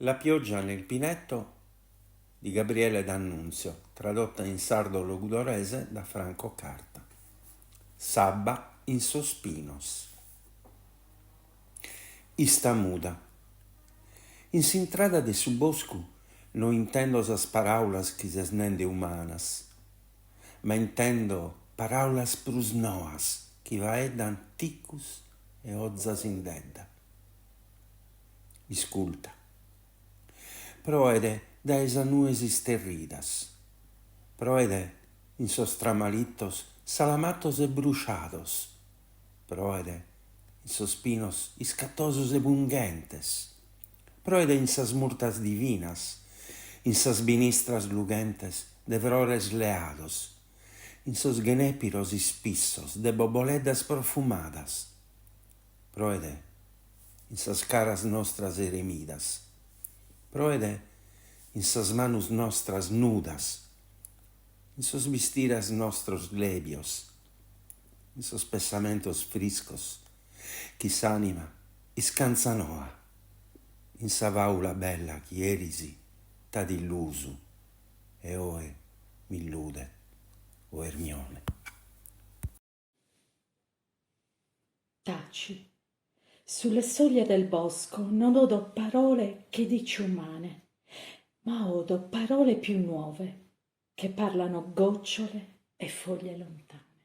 La pioggia nel Pinetto di Gabriele D'Annunzio, tradotta in sardo logudorese da Franco Carta. Sabba in sospinos. Ista muda. In s'intrada de su boscu no intendo sas paraulas chi ses nende humanas, ma intendo paraulas prus noas chi vaeddan ticus e ozzas in dedda. Isculta. Proede da esa nues isterridas. Proede in sos tramalitos salamatos e bruciados. Proede in sos pinos iscatosos e bunghentes. Proede in sas murtas divinas, in sas binistras lugentes de vrores leados, in sos genépiros ispissos de boboledas profumadas. Proede in sas caras nostras eremidas. Proede in sas manus nostras nudas, in sos vestiras nostros lebios, in sos pensamentos friscos, chi s'anima iscanza noa, in sa vaula bella chi erisi t'ad illusu, e oe m'illude, o Ermione. Taci. Sulle soglie del bosco non odo parole che dici umane, ma odo parole più nuove che parlano gocciole e foglie lontane.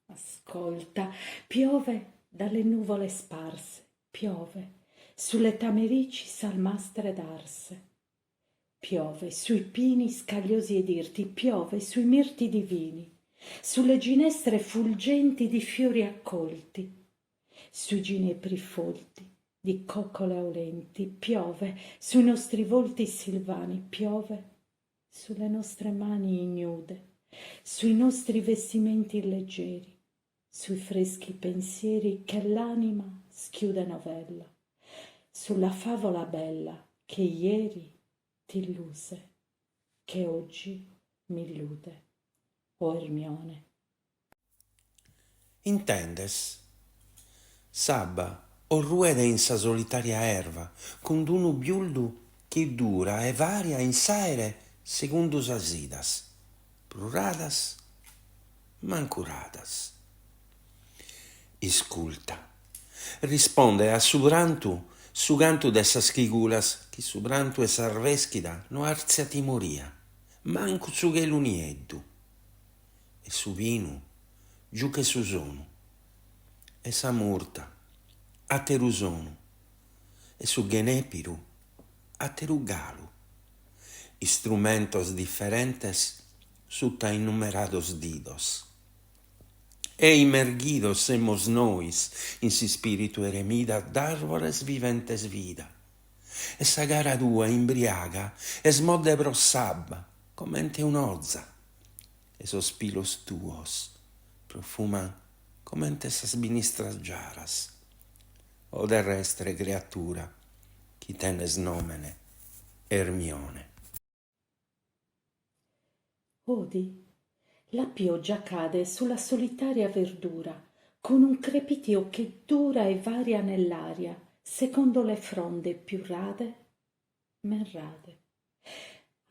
Ascolta, piove dalle nuvole sparse, piove sulle tamerici salmastre d'arse, piove sui pini scagliosi ed irti, piove sui mirti divini, sulle ginestre fulgenti di fiori accolti, sui ginepri folti di coccole aulenti, piove sui nostri volti silvani, piove sulle nostre mani ignude, sui nostri vestimenti leggeri, sui freschi pensieri che l'anima schiude novella, sulla favola bella che ieri t'illuse, che oggi m'illude, o Ermione. Intendes? Sabba o ruede in sa solitaria erva, con d'unu biuldu chi dura e varia in s'aere segundu sas idas, pruradas, mancuradas. Isculta. Risponde a su cantu de sas chigulas, chi su prantu e s'arveschida no arzia timoria, mancu su chelu nieddu. E su vinu, giù che su sonu, e sa murta, a teru sonu, e su genepiru, a teru galu. Instrumentos diferentes, sutta innumerados didos. E imergidos semos nois in si spiritu eremida d'arbores viventes vida. E sa gara tua imbriaga, e smodde pro sabba, commente un'ozza. E sos pilos tuos profuman commente sas ministras giaras. O terrestre creatura, chi tenes nomene Ermione. Odi, la pioggia cade sulla solitaria verdura, con un crepitio che dura e varia nell'aria, secondo le fronde più rade, men rade.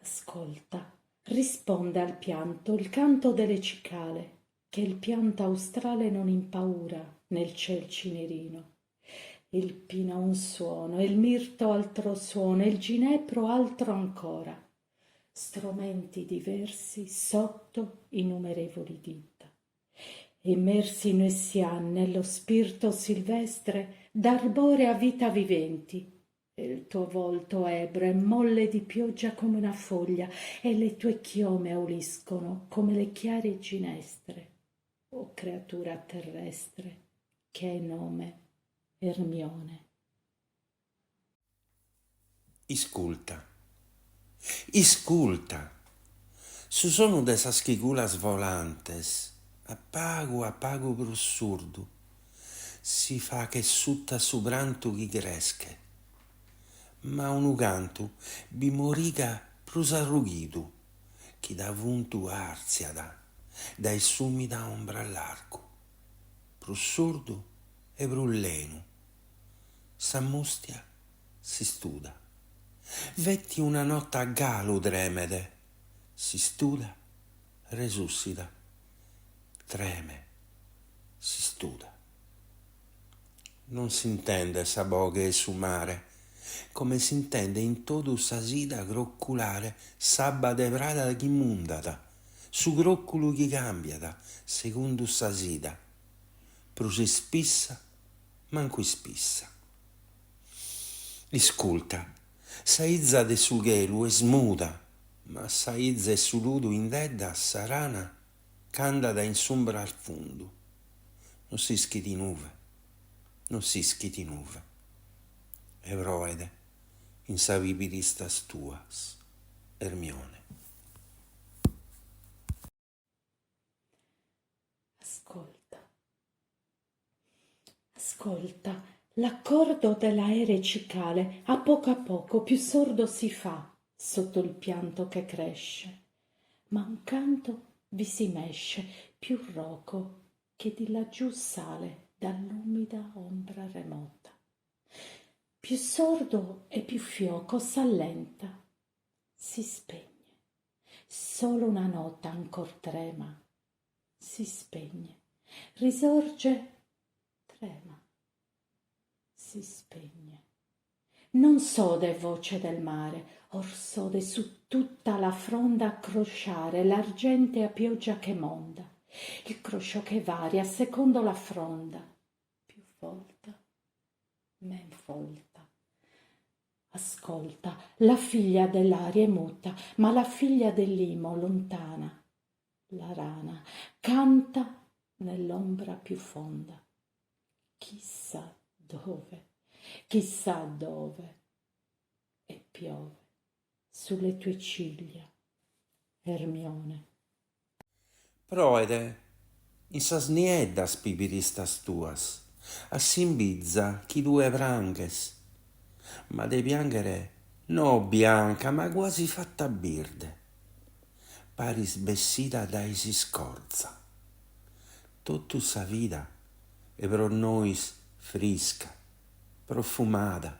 Ascolta, risponde al pianto il canto delle cicale, che il pianto australe non impaura nel ciel cinerino. Il pino ha un suono, il mirto altro suono, il ginepro altro ancora, stromenti diversi sotto innumerevoli dita. Immersi noi siam nello spirito silvestre d'arborea vita viventi, e il tuo volto ebro è molle di pioggia come una foglia, e le tue chiome auliscono come le chiare ginestre, o creatura terrestre, che hai nome Ermione. Isculta. Isculta. Su sonu de sas chigulas volantes, apagu pro surdu, si fa che sutta su prantu chi cresche, ma unu cantu bi moriga prus arrughidu, chi da vuntu arziada, dai sumi da ombra all'arcu, prus surdu e prus lenu. Sa mustia si studa, Vetti una notte a galo dremede, si studa, resuscita, treme, si studa. Non si intende sa boghe e su mare, come si intende in todo sa sida grocculare, sabba de vrada chi mundata, su grocculu chi cambiata, secondo sa sida, prusi spissa, manco spissa. Isculta, sa izza de su ghelu è smuda, ma sa izza e su ludu in dedda sarana, candada in sombra al fondo. Non si schiti nuve, non si schiti nuve. Evroede, in sa viviristas tuas, Ermione. Ascolta, ascolta, l'accordo dell'aereo cicale a poco più sordo si fa sotto il pianto che cresce, ma un canto vi si mesce più roco che di laggiù sale dall'umida ombra remota. Più sordo e più fioco s'allenta, si spegne, solo una nota ancor trema, si spegne, risorge, trema, si spegne. Non sode voce del mare, or sode su tutta la fronda accrosciare l'argentea pioggia che monda, il croscio che varia secondo la fronda, più volta, men volta. Ascolta, la figlia dell'aria è muta, ma la figlia dell'imo lontana, la rana, canta nell'ombra più fonda. Chissà dove, e piove sulle tue ciglia, Ermione. Proede, in sas nieddas pipiristas tuas, assimbizza chi due branches, ma de piangere no bianca, ma quasi fatta birde, pari sbessita dai si scorza. Tutta sa vida e pro nois frisca, profumata,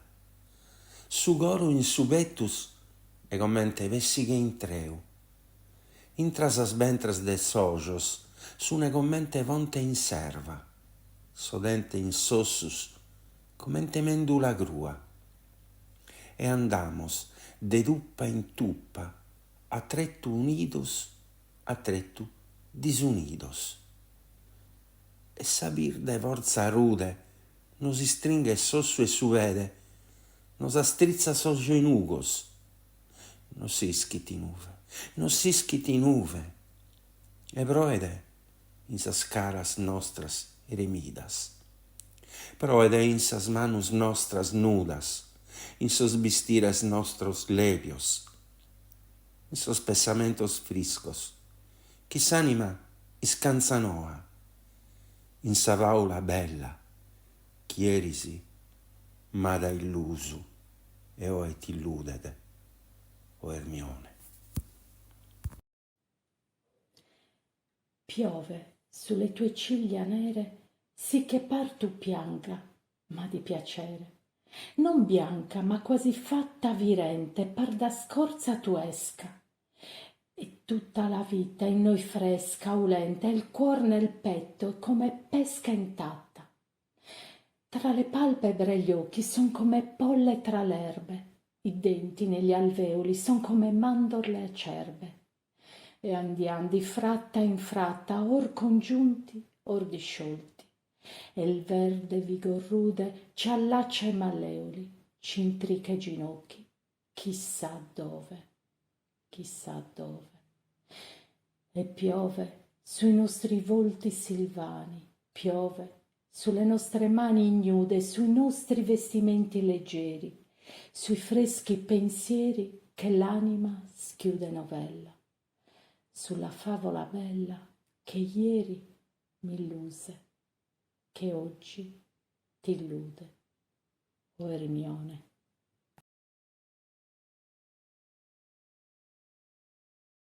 su coro in su pettus e commente vessi che in treu. Intra sas ventras de sojos, sune commente vonte in serva, sodente in sossus, commente mendula grua. E andamos de tuppa in tuppa, a trettu unidos, a trettu disunidos. E sabir de forza rude, nos stringe sossu e su vede, nos astrizza soggio in ugos. Non si schiti nuve, non si schiti nuve. E proede in sas caras nostras eremidas. Proede in sas manus nostras nudas, in sos vestiras nostros levios, in sos pensamentos friscos, chi s'anima iscanzanoa, in sa paula bella, chierisi, ma da illusu, e oi t'illudete, o Ermione. Piove sulle tue ciglia nere, sì che par tu pianga, ma di piacere. Non bianca, ma quasi fatta virente, par da scorza tu esca. E tutta la vita in noi fresca, ulenta, e il cuor nel petto come pesca intatta. Tra le palpebre gli occhi son come polle tra l'erbe, i denti negli alveoli son come mandorle acerbe. E andiam di fratta in fratta, or congiunti, or disciolti. E il verde vigor rude ci allaccia i malleoli, ci intrica i ginocchi, chissà dove, chissà dove. E piove sui nostri volti silvani, piove sulle nostre mani ignude, sui nostri vestimenti leggeri, sui freschi pensieri che l'anima schiude novella, sulla favola bella che ieri m'illuse, che oggi t'illude, o Ermione.